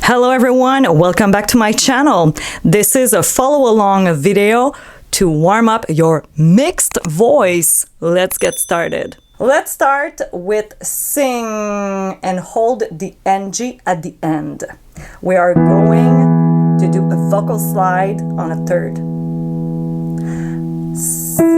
Hello everyone, welcome back to my channel. This is a follow along video to warm up your mixed voice. Let's get started. Let's start with sing and hold the NG at the end. We are going to do a vocal slide on a third. Sing.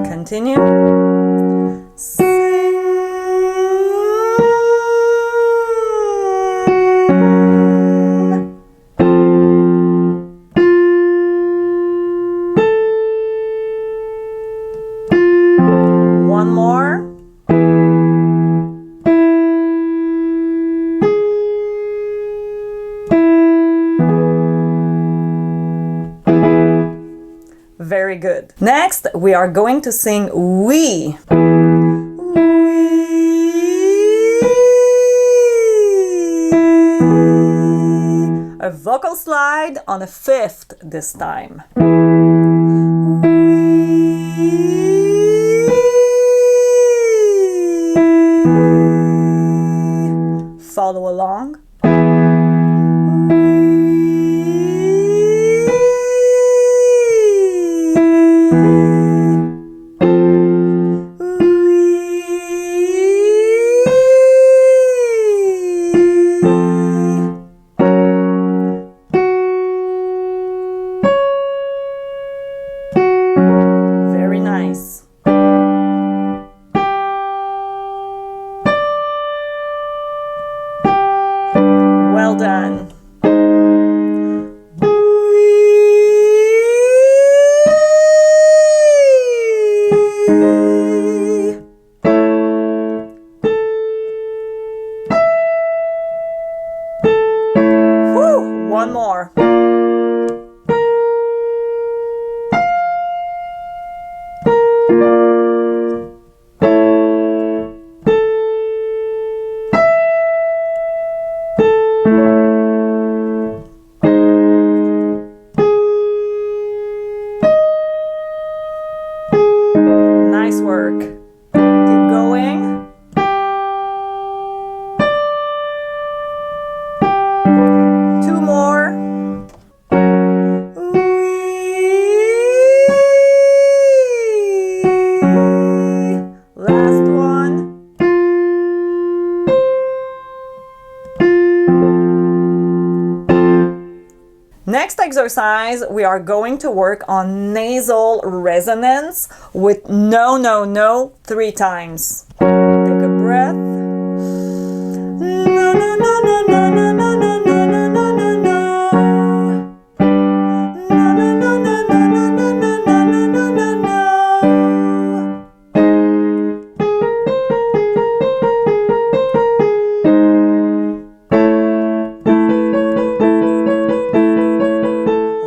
Continue. Sing. One more. Very good. Next, we are going to sing we. A vocal slide on a fifth this time. Follow along. Well done. Whew, one more. Nice work. Keep going. Two more. Last one. Next exercise, we are going to work on nasal resonance with no, no, no 3 times. Take a breath. No, no, no, no, no, no, no, no, no, no, no, no, no. No, no, no, no, no, no, no, no, no, no, no, no.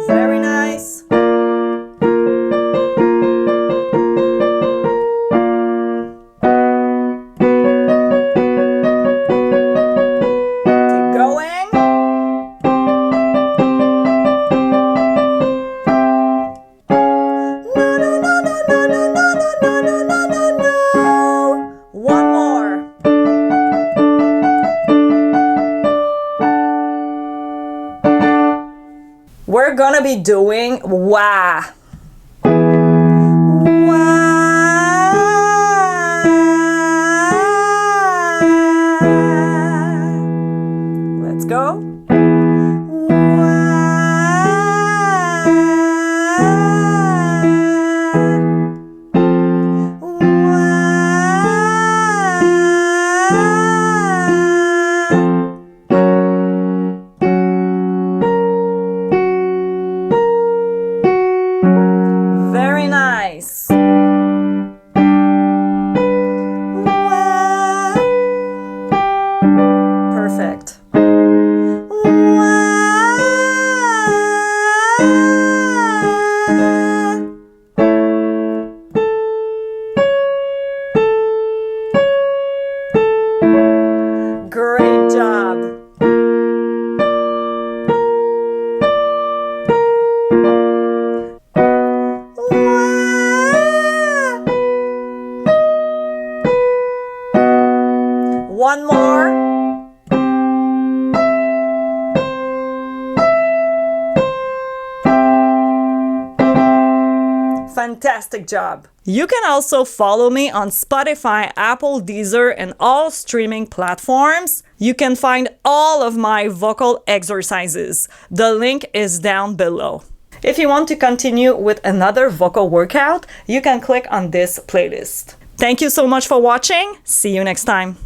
Very nice. Keep going. No, no, no, no, no, no, no, no, no, no, no, no. One more. We're gonna be doing wah. Wah. bar. Fantastic job! You can also follow me on Spotify, Apple, Deezer, and all streaming platforms. You can find all of my vocal exercises. The link is down below. If you want to continue with another vocal workout, you can click on this playlist. Thank you so much for watching. See you next time.